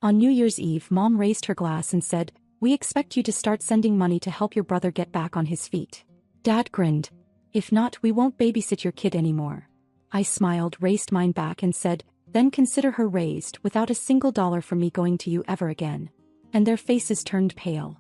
On New Year's Eve, Mom raised her glass and said, "We expect you to start sending money to help your brother get back on his feet." Dad grinned. "If not, we won't babysit your kid anymore." I smiled, raised mine back and said, "Then consider her raised, without a single dollar from me going to you ever again." And their faces turned pale.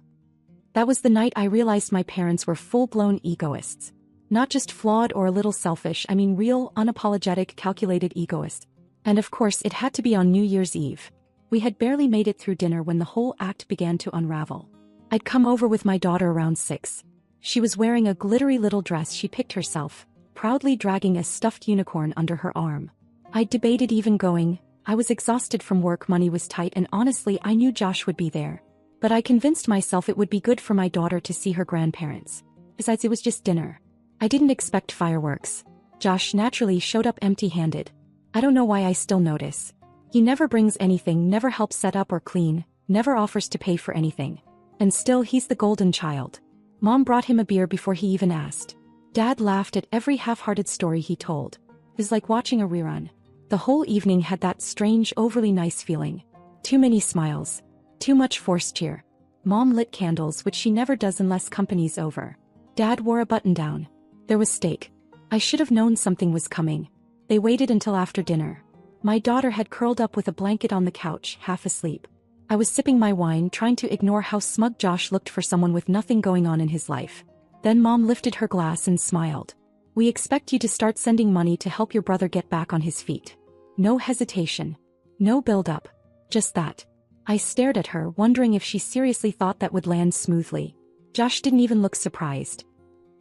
That was the night I realized my parents were full-blown egoists. Not just flawed or a little selfish, I mean real, unapologetic, calculated egoists. And of course it had to be on New Year's Eve. We had barely made it through dinner when the whole act began to unravel. I'd come over with my daughter around 6. She was wearing a glittery little dress she picked herself, proudly dragging a stuffed unicorn under her arm. I debated even going. I was exhausted from work, money was tight, and honestly I knew Josh would be there. But I convinced myself it would be good for my daughter to see her grandparents. Besides, it was just dinner. I didn't expect fireworks. Josh naturally showed up empty-handed. I don't know why I still notice. He never brings anything, never helps set up or clean, never offers to pay for anything. And still he's the golden child. Mom brought him a beer before he even asked. Dad laughed at every half-hearted story he told. It was like watching a rerun. The whole evening had that strange, overly nice feeling. Too many smiles. Too much forced cheer. Mom lit candles, which she never does unless company's over. Dad wore a button-down. There was steak. I should have known something was coming. They waited until after dinner. My daughter had curled up with a blanket on the couch, half asleep. I was sipping my wine, trying to ignore how smug Josh looked for someone with nothing going on in his life. Then Mom lifted her glass and smiled. "We expect you to start sending money to help your brother get back on his feet." No hesitation. No build-up. Just that. I stared at her, wondering if she seriously thought that would land smoothly. Josh didn't even look surprised.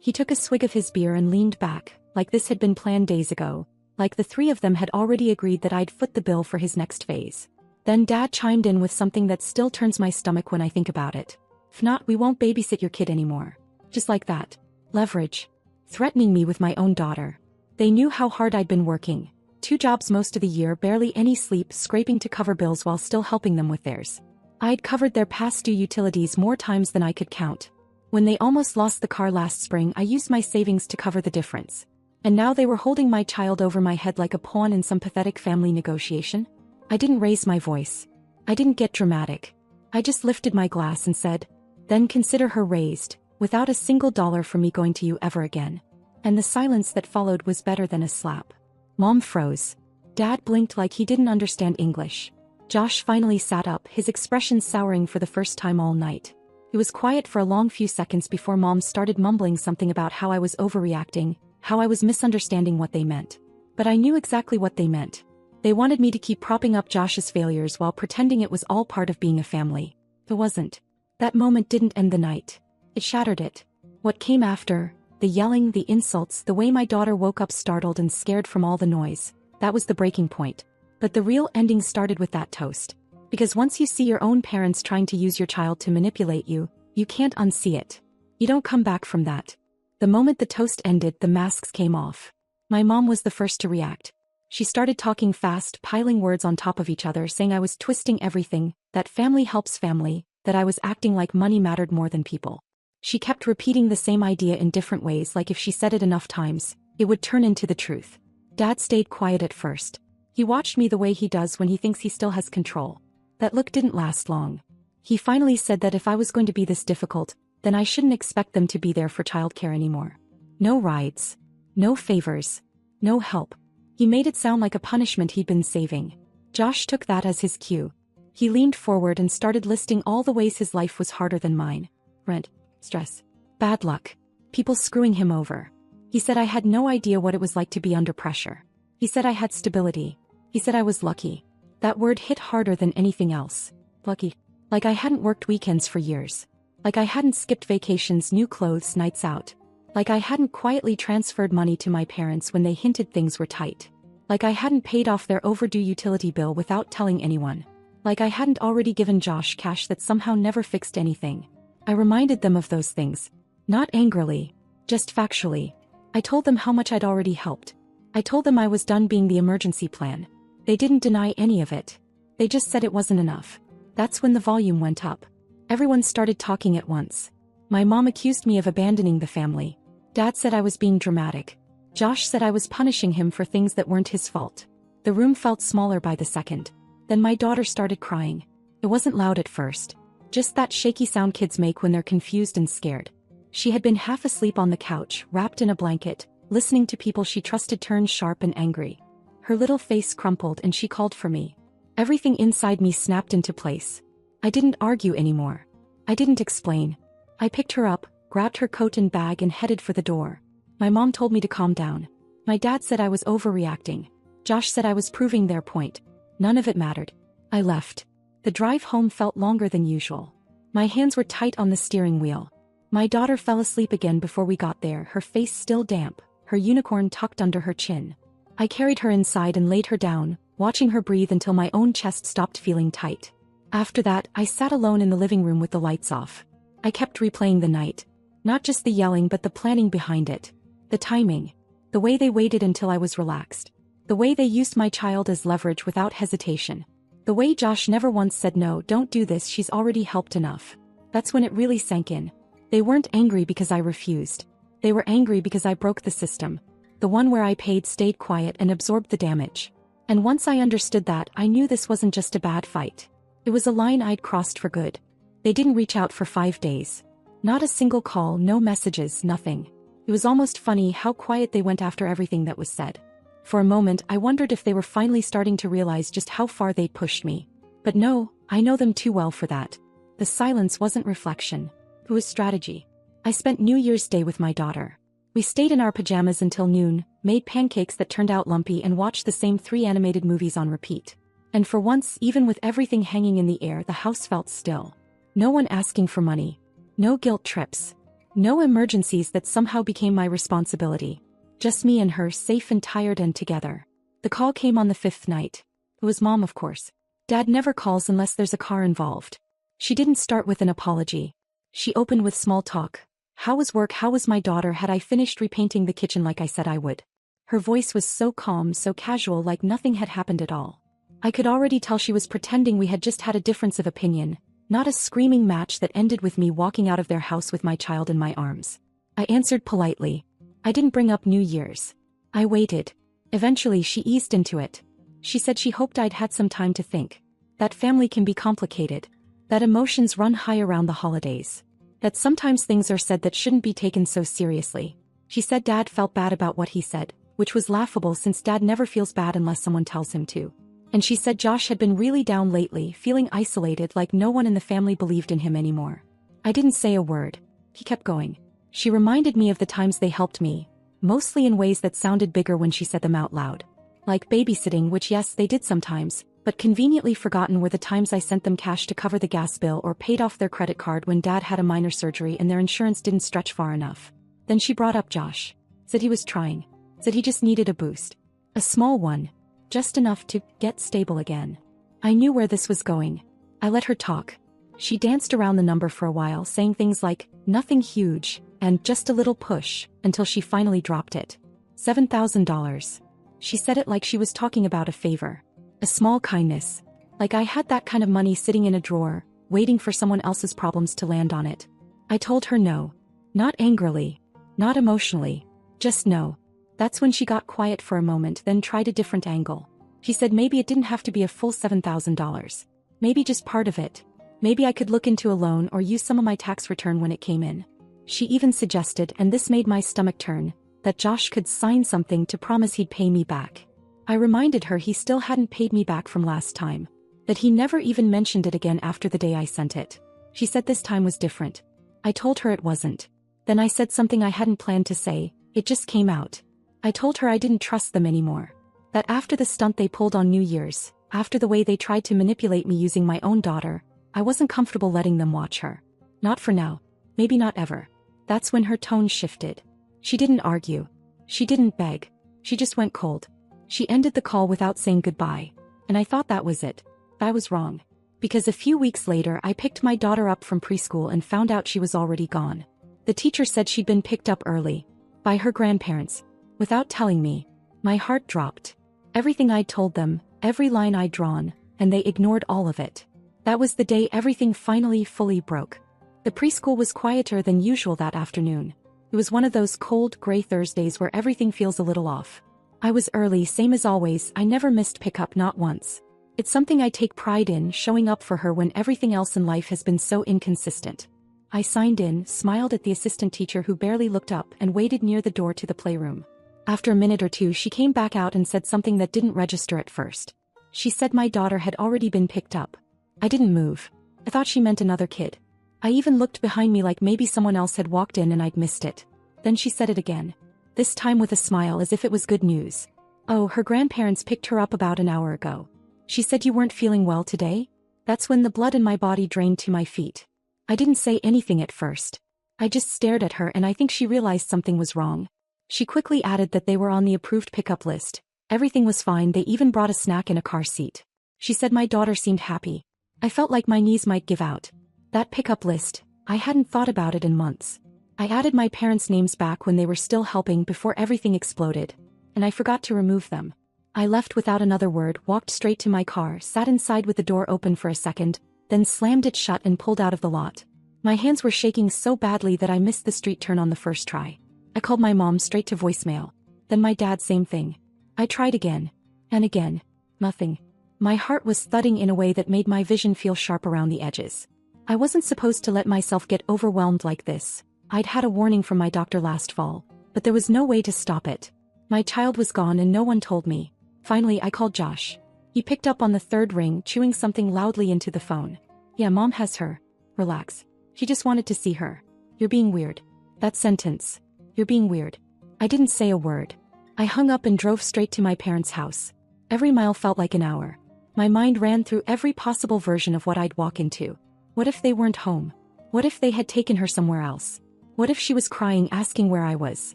He took a swig of his beer and leaned back, like this had been planned days ago. Like the three of them had already agreed that I'd foot the bill for his next phase. Then Dad chimed in with something that still turns my stomach when I think about it. "If not, we won't babysit your kid anymore." Just like that. Leverage. Threatening me with my own daughter. They knew how hard I'd been working. 2 jobs most of the year, barely any sleep, scraping to cover bills while still helping them with theirs. I'd covered their past due utilities more times than I could count. When they almost lost the car last spring, I used my savings to cover the difference. And now they were holding my child over my head like a pawn in some pathetic family negotiation? I didn't raise my voice. I didn't get dramatic. I just lifted my glass and said, "Then consider her raised, without a single dollar from me going to you ever again." And the silence that followed was better than a slap. Mom froze. Dad blinked like he didn't understand English. Josh finally sat up, his expression souring for the first time all night. It was quiet for a long few seconds before Mom started mumbling something about how I was overreacting, how I was misunderstanding what they meant. But I knew exactly what they meant. They wanted me to keep propping up Josh's failures while pretending it was all part of being a family. It wasn't. That moment didn't end the night. It shattered it. What came after, the yelling, the insults, the way my daughter woke up startled and scared from all the noise, that was the breaking point. But the real ending started with that toast. Because once you see your own parents trying to use your child to manipulate you, you can't unsee it. You don't come back from that. The moment the toast ended, the masks came off. My mom was the first to react. She started talking fast, piling words on top of each other, saying I was twisting everything, that family helps family, that I was acting like money mattered more than people. She kept repeating the same idea in different ways, like if she said it enough times, it would turn into the truth. Dad stayed quiet at first. He watched me the way he does when he thinks he still has control. That look didn't last long. He finally said that if I was going to be this difficult, then I shouldn't expect them to be there for childcare anymore. No rides. No favors. No help. He made it sound like a punishment he'd been saving. Josh took that as his cue. He leaned forward and started listing all the ways his life was harder than mine. Rent, stress, bad luck, people screwing him over. He said I had no idea what it was like to be under pressure. He said I had stability. He said I was lucky. That word hit harder than anything else. Lucky. Like I hadn't worked weekends for years. Like I hadn't skipped vacations, new clothes, nights out. Like I hadn't quietly transferred money to my parents when they hinted things were tight. Like I hadn't paid off their overdue utility bill without telling anyone. Like I hadn't already given Josh cash that somehow never fixed anything. I reminded them of those things. Not angrily. Just factually. I told them how much I'd already helped. I told them I was done being the emergency plan. They didn't deny any of it. They just said it wasn't enough. That's when the volume went up. Everyone started talking at once. My mom accused me of abandoning the family. Dad said I was being dramatic. Josh said I was punishing him for things that weren't his fault. The room felt smaller by the second. Then my daughter started crying. It wasn't loud at first. Just that shaky sound kids make when they're confused and scared. She had been half asleep on the couch, wrapped in a blanket, listening to people she trusted turn sharp and angry. Her little face crumpled and she called for me. Everything inside me snapped into place. I didn't argue anymore. I didn't explain. I picked her up, grabbed her coat and bag and headed for the door. My mom told me to calm down. My dad said I was overreacting. Josh said I was proving their point. None of it mattered. I left. The drive home felt longer than usual. My hands were tight on the steering wheel. My daughter fell asleep again before we got there, her face still damp, her unicorn tucked under her chin. I carried her inside and laid her down, watching her breathe until my own chest stopped feeling tight. After that, I sat alone in the living room with the lights off. I kept replaying the night. Not just the yelling but the planning behind it. The timing. The way they waited until I was relaxed. The way they used my child as leverage without hesitation. The way Josh never once said no, don't do this, she's already helped enough. That's when it really sank in. They weren't angry because I refused. They were angry because I broke the system. The one where I paid, stayed quiet and absorbed the damage. And once I understood that, I knew this wasn't just a bad fight. It was a line I'd crossed for good. They didn't reach out for 5 days. Not a single call, no messages, nothing. It was almost funny how quiet they went after everything that was said. For a moment, I wondered if they were finally starting to realize just how far they'd pushed me. But no, I know them too well for that. The silence wasn't reflection. It was strategy. I spent New Year's Day with my daughter. We stayed in our pajamas until noon, made pancakes that turned out lumpy and watched the same 3 animated movies on repeat. And for once, even with everything hanging in the air, the house felt still. No one asking for money. No guilt trips. No emergencies that somehow became my responsibility. Just me and her, safe and tired and together. The call came on the 5th night. It was Mom, of course. Dad never calls unless there's a car involved. She didn't start with an apology. She opened with small talk. How was work? How was my daughter? Had I finished repainting the kitchen like I said I would? Her voice was so calm, so casual, like nothing had happened at all. I could already tell she was pretending we had just had a difference of opinion, not a screaming match that ended with me walking out of their house with my child in my arms. I answered politely. I didn't bring up New Year's. I waited. Eventually she eased into it. She said she hoped I'd had some time to think. That family can be complicated. That emotions run high around the holidays. That sometimes things are said that shouldn't be taken so seriously. She said Dad felt bad about what he said, which was laughable since Dad never feels bad unless someone tells him to. And she said Josh had been really down lately, feeling isolated, like no one in the family believed in him anymore. I didn't say a word. He kept going. She reminded me of the times they helped me, mostly in ways that sounded bigger when she said them out loud. Like babysitting, which yes, they did sometimes, but conveniently forgotten were the times I sent them cash to cover the gas bill or paid off their credit card when Dad had a minor surgery and their insurance didn't stretch far enough. Then she brought up Josh. Said he was trying. Said he just needed a boost. A small one. Just enough to get stable again. I knew where this was going. I let her talk. She danced around the number for a while, saying things like, nothing huge, and just a little push, until she finally dropped it. $7,000. She said it like she was talking about a favor. A small kindness. Like I had that kind of money sitting in a drawer, waiting for someone else's problems to land on it. I told her no. Not angrily. Not emotionally. Just no. That's when she got quiet for a moment, then tried a different angle. She said maybe it didn't have to be a full $7,000. Maybe just part of it. Maybe I could look into a loan or use some of my tax return when it came in. She even suggested, and this made my stomach turn, that Josh could sign something to promise he'd pay me back. I reminded her he still hadn't paid me back from last time. That he never even mentioned it again after the day I sent it. She said this time was different. I told her it wasn't. Then I said something I hadn't planned to say, it just came out. I told her I didn't trust them anymore. That after the stunt they pulled on New Year's, after the way they tried to manipulate me using my own daughter, I wasn't comfortable letting them watch her. Not for now. Maybe not ever. That's when her tone shifted. She didn't argue. She didn't beg. She just went cold. She ended the call without saying goodbye. And I thought that was it. I was wrong. Because a few weeks later I picked my daughter up from preschool and found out she was already gone. The teacher said she'd been picked up early. By her grandparents. Without telling me. My heart dropped. Everything I'd told them, every line I'd drawn, and they ignored all of it. That was the day everything finally fully broke. The preschool was quieter than usual that afternoon. It was one of those cold, gray Thursdays where everything feels a little off. I was early, same as always, I never missed pickup, not once. It's something I take pride in, showing up for her when everything else in life has been so inconsistent. I signed in, smiled at the assistant teacher who barely looked up, and waited near the door to the playroom. After a minute or two, she came back out and said something that didn't register at first. She said my daughter had already been picked up. I didn't move. I thought she meant another kid. I even looked behind me like maybe someone else had walked in and I'd missed it. Then she said it again. This time with a smile as if it was good news. Oh, her grandparents picked her up about an hour ago. She said you weren't feeling well today? That's when the blood in my body drained to my feet. I didn't say anything at first. I just stared at her and I think she realized something was wrong. She quickly added that they were on the approved pickup list. Everything was fine, they even brought a snack in a car seat. She said my daughter seemed happy. I felt like my knees might give out. That pickup list, I hadn't thought about it in months. I added my parents' names back when they were still helping before everything exploded. And I forgot to remove them. I left without another word, walked straight to my car, sat inside with the door open for a second, then slammed it shut and pulled out of the lot. My hands were shaking so badly that I missed the street turn on the first try. I called my mom straight to voicemail. Then my dad, same thing. I tried again. And again. Nothing. My heart was thudding in a way that made my vision feel sharp around the edges. I wasn't supposed to let myself get overwhelmed like this. I'd had a warning from my doctor last fall, but there was no way to stop it. My child was gone and no one told me. Finally, I called Josh. He picked up on the third ring, chewing something loudly into the phone. Yeah, Mom has her. Relax. She just wanted to see her. You're being weird. That sentence. You're being weird. I didn't say a word. I hung up and drove straight to my parents' house. Every mile felt like an hour. My mind ran through every possible version of what I'd walk into. What if they weren't home? What if they had taken her somewhere else? What if she was crying, asking where I was?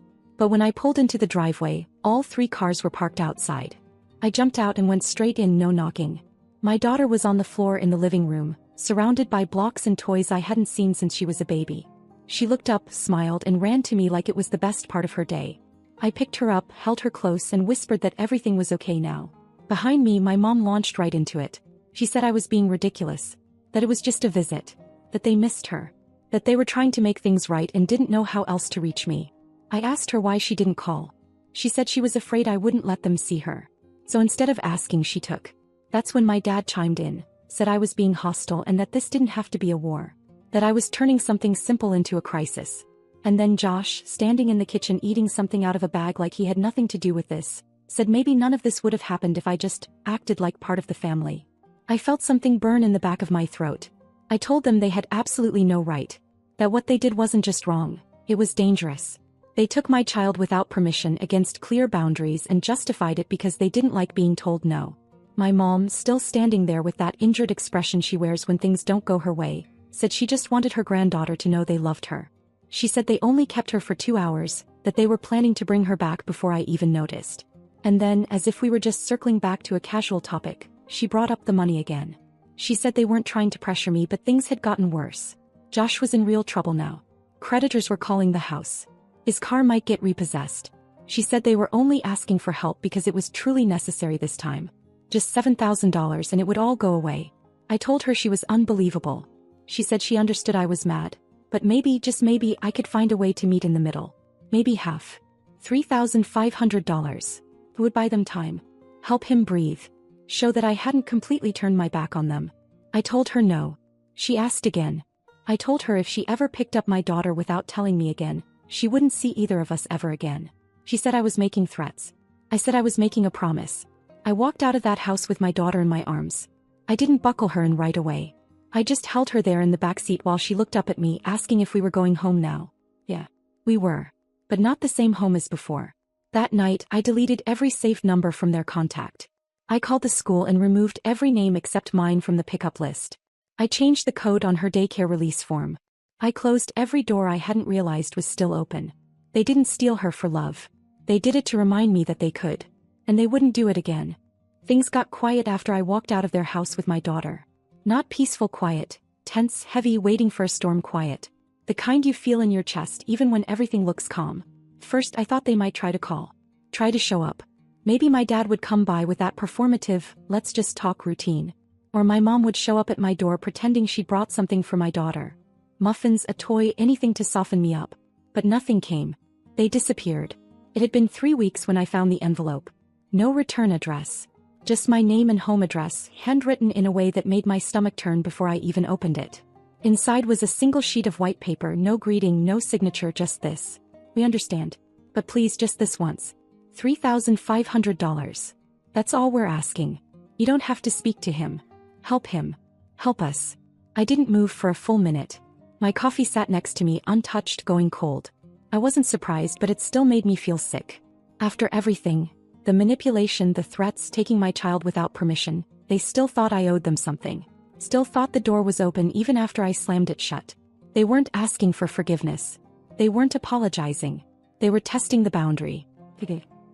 But when I pulled into the driveway, all 3 cars were parked outside. I jumped out and went straight in, no knocking. My daughter was on the floor in the living room, surrounded by blocks and toys I hadn't seen since she was a baby. She looked up, smiled, and ran to me like it was the best part of her day. I picked her up, held her close, and whispered that everything was okay now. Behind me, my mom launched right into it. She said I was being ridiculous. That it was just a visit. That they missed her. That they were trying to make things right and didn't know how else to reach me. I asked her why she didn't call. She said she was afraid I wouldn't let them see her. So instead of asking, she took. That's when my dad chimed in, said I was being hostile and that this didn't have to be a war. That I was turning something simple into a crisis. And then Josh, standing in the kitchen eating something out of a bag like he had nothing to do with this, said maybe none of this would have happened if I just acted like part of the family. I felt something burn in the back of my throat. I told them they had absolutely no right. That what they did wasn't just wrong, it was dangerous. They took my child without permission, against clear boundaries, and justified it because they didn't like being told no. My mom, still standing there with that injured expression she wears when things don't go her way, said she just wanted her granddaughter to know they loved her. She said they only kept her for 2 hours, that they were planning to bring her back before I even noticed. And then, as if we were just circling back to a casual topic, she brought up the money again. She said they weren't trying to pressure me, but things had gotten worse. Josh was in real trouble now. Creditors were calling the house. His car might get repossessed. She said they were only asking for help because it was truly necessary this time. Just $7,000 and it would all go away. I told her she was unbelievable. She said she understood I was mad, but maybe, just maybe, I could find a way to meet in the middle. Maybe half. $3,500. Who would buy them time? Help him breathe. Show that I hadn't completely turned my back on them. I told her no. She asked again. I told her if she ever picked up my daughter without telling me again, she wouldn't see either of us ever again. She said I was making threats. I said I was making a promise. I walked out of that house with my daughter in my arms. I didn't buckle her in right away. I just held her there in the backseat while she looked up at me, asking if we were going home now. Yeah, we were. But not the same home as before. That night, I deleted every safe number from their contact. I called the school and removed every name except mine from the pickup list. I changed the code on her daycare release form. I closed every door I hadn't realized was still open. They didn't steal her for love. They did it to remind me that they could. And they wouldn't do it again. Things got quiet after I walked out of their house with my daughter. Not peaceful quiet, tense, heavy, waiting for a storm quiet. The kind you feel in your chest even when everything looks calm. First I thought they might try to call. Try to show up. Maybe my dad would come by with that performative, let's just talk routine. Or my mom would show up at my door pretending she'd brought something for my daughter. Muffins, a toy, anything to soften me up. But nothing came. They disappeared. It had been 3 weeks when I found the envelope. No return address. Just my name and home address, handwritten in a way that made my stomach turn before I even opened it. Inside was a single sheet of white paper, no greeting, no signature, just this. We understand. But please, just this once. $3,500. That's all we're asking. You don't have to speak to him. Help him. Help us. I didn't move for a full minute. My coffee sat next to me, untouched, going cold. I wasn't surprised, but it still made me feel sick. After everything, the manipulation, the threats, taking my child without permission, they still thought I owed them something. Still thought the door was open even after I slammed it shut. They weren't asking for forgiveness. They weren't apologizing. They were testing the boundary.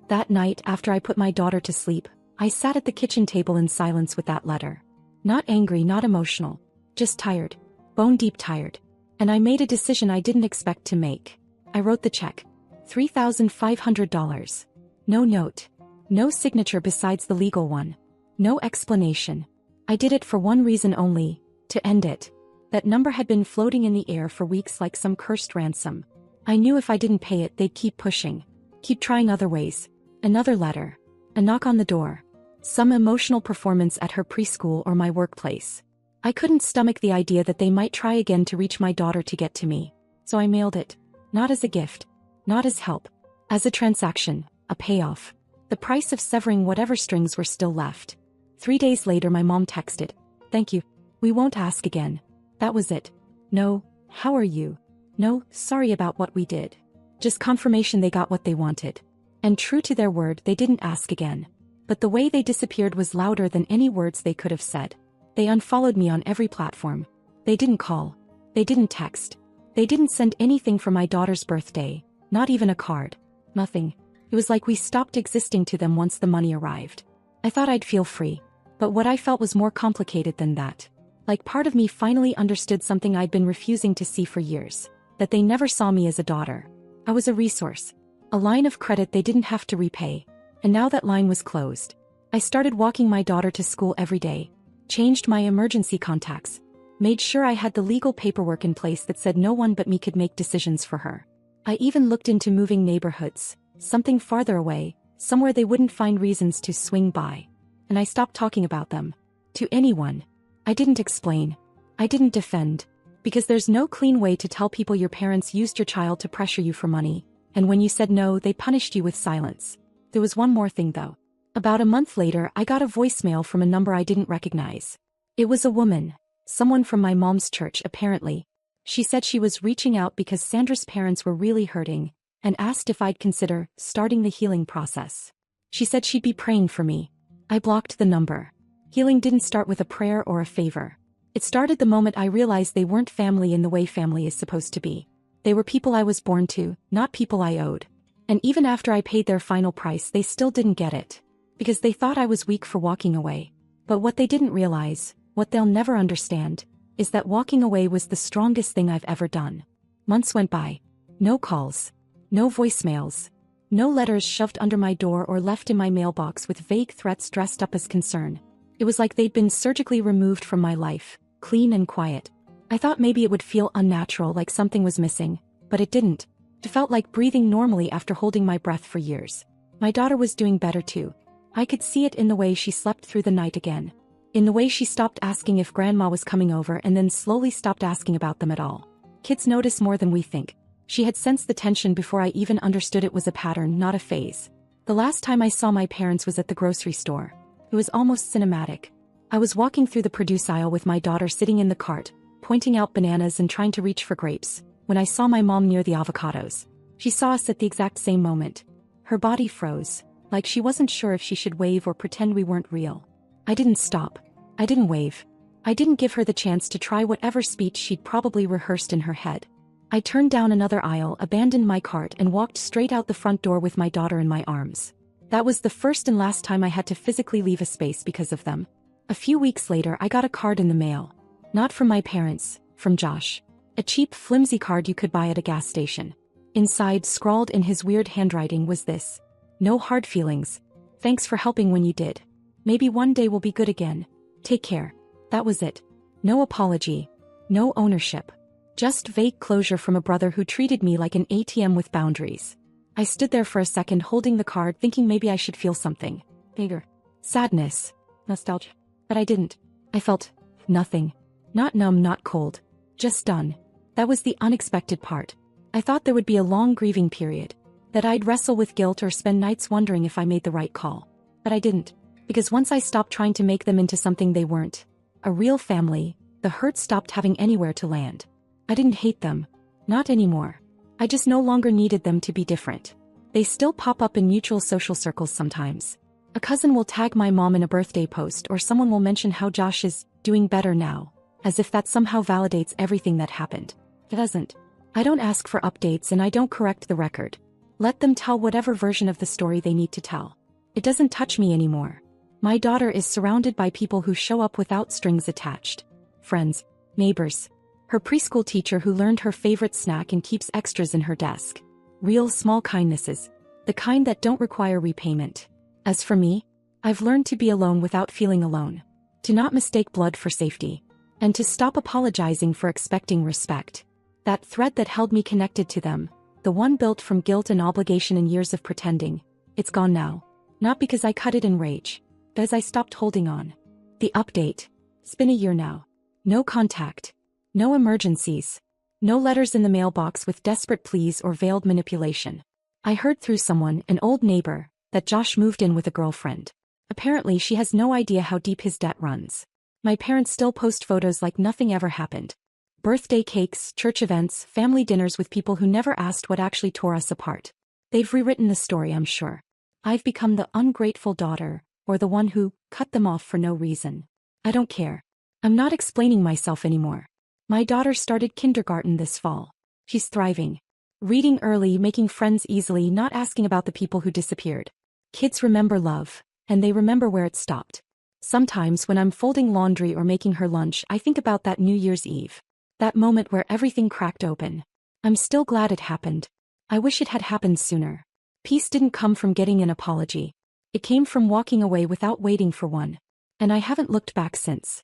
That night, after I put my daughter to sleep, I sat at the kitchen table in silence with that letter. Not angry, not emotional. Just tired. Bone-deep tired. And I made a decision I didn't expect to make. I wrote the check. $3,500. No note. No signature besides the legal one. No explanation. I did it for one reason only, to end it. That number had been floating in the air for weeks like some cursed ransom. I knew if I didn't pay it, they'd keep pushing. Keep trying other ways. Another letter. A knock on the door. Some emotional performance at her preschool or my workplace. I couldn't stomach the idea that they might try again to reach my daughter to get to me. So I mailed it. Not as a gift. Not as help. As a transaction. A payoff. The price of severing whatever strings were still left. 3 days later, my mom texted. Thank you. We won't ask again. That was it. No, how are you? No, sorry about what we did. Just confirmation they got what they wanted. And true to their word, they didn't ask again. But the way they disappeared was louder than any words they could have said. They unfollowed me on every platform. They didn't call. They didn't text. They didn't send anything for my daughter's birthday. Not even a card. Nothing. It was like we stopped existing to them once the money arrived. I thought I'd feel free. But what I felt was more complicated than that. Like part of me finally understood something I'd been refusing to see for years. That they never saw me as a daughter. I was a resource. A line of credit they didn't have to repay. And now that line was closed. I started walking my daughter to school every day. Changed my emergency contacts. Made sure I had the legal paperwork in place that said no one but me could make decisions for her. I even looked into moving neighborhoods. Something farther away, somewhere they wouldn't find reasons to swing by. And I stopped talking about them. To anyone. I didn't explain. I didn't defend. Because there's no clean way to tell people your parents used your child to pressure you for money, and when you said no, they punished you with silence. There was one more thing though. About a month later, I got a voicemail from a number I didn't recognize. It was a woman. Someone from my mom's church, apparently. She said she was reaching out because Sandra's parents were really hurting, and asked if I'd consider starting the healing process. She said she'd be praying for me. I blocked the number. Healing didn't start with a prayer or a favor. It started the moment I realized they weren't family in the way family is supposed to be. They were people I was born to, not people I owed. And even after I paid their final price, they still didn't get it. Because they thought I was weak for walking away. But what they didn't realize, what they'll never understand, is that walking away was the strongest thing I've ever done. Months went by. No calls. No voicemails. No letters shoved under my door or left in my mailbox with vague threats dressed up as concern. It was like they'd been surgically removed from my life, clean and quiet. I thought maybe it would feel unnatural, like something was missing, but it didn't. It felt like breathing normally after holding my breath for years. My daughter was doing better too. I could see it in the way she slept through the night again. In the way she stopped asking if grandma was coming over and then slowly stopped asking about them at all. Kids notice more than we think. She had sensed the tension before I even understood it was a pattern, not a phase. The last time I saw my parents was at the grocery store. It was almost cinematic. I was walking through the produce aisle with my daughter sitting in the cart, pointing out bananas and trying to reach for grapes, when I saw my mom near the avocados. She saw us at the exact same moment. Her body froze, like she wasn't sure if she should wave or pretend we weren't real. I didn't stop. I didn't wave. I didn't give her the chance to try whatever speech she'd probably rehearsed in her head. I turned down another aisle, abandoned my cart, and walked straight out the front door with my daughter in my arms. That was the first and last time I had to physically leave a space because of them. A few weeks later, I got a card in the mail. Not from my parents, from Josh. A cheap, flimsy card you could buy at a gas station. Inside, scrawled in his weird handwriting, was this: "No hard feelings. Thanks for helping when you did. Maybe one day we'll be good again. Take care." That was it. No apology. No ownership. Just vague closure from a brother who treated me like an ATM with boundaries. I stood there for a second holding the card, thinking maybe I should feel something bigger. sadness, nostalgia. But I didn't. I felt nothing. Not numb, not cold. Just done. That was the unexpected part. I thought there would be a long grieving period. That I'd wrestle with guilt or spend nights wondering if I made the right call. But I didn't. Because once I stopped trying to make them into something they weren't, a real family, the hurt stopped having anywhere to land. I didn't hate them. Not anymore. I just no longer needed them to be different. They still pop up in mutual social circles sometimes. A cousin will tag my mom in a birthday post, or someone will mention how Josh is doing better now, as if that somehow validates everything that happened. It doesn't. I don't ask for updates and I don't correct the record. Let them tell whatever version of the story they need to tell. It doesn't touch me anymore. My daughter is surrounded by people who show up without strings attached. Friends, neighbors, her preschool teacher who learned her favorite snack and keeps extras in her desk. Real small kindnesses, the kind that don't require repayment. As for me, I've learned to be alone without feeling alone. To not mistake blood for safety. And to stop apologizing for expecting respect. That thread that held me connected to them, the one built from guilt and obligation and years of pretending, it's gone now. Not because I cut it in rage, but as I stopped holding on. The update. It's been a year now. No contact. No emergencies. No letters in the mailbox with desperate pleas or veiled manipulation. I heard through someone, an old neighbor, that Josh moved in with a girlfriend. Apparently she has no idea how deep his debt runs. My parents still post photos like nothing ever happened. Birthday cakes, church events, family dinners with people who never asked what actually tore us apart. They've rewritten the story, I'm sure. I've become the ungrateful daughter, or the one who cut them off for no reason. I don't care. I'm not explaining myself anymore. My daughter started kindergarten this fall. She's thriving. Reading early, making friends easily, not asking about the people who disappeared. Kids remember love, and they remember where it stopped. Sometimes when I'm folding laundry or making her lunch, I think about that New Year's Eve. That moment where everything cracked open. I'm still glad it happened. I wish it had happened sooner. Peace didn't come from getting an apology. It came from walking away without waiting for one. And I haven't looked back since.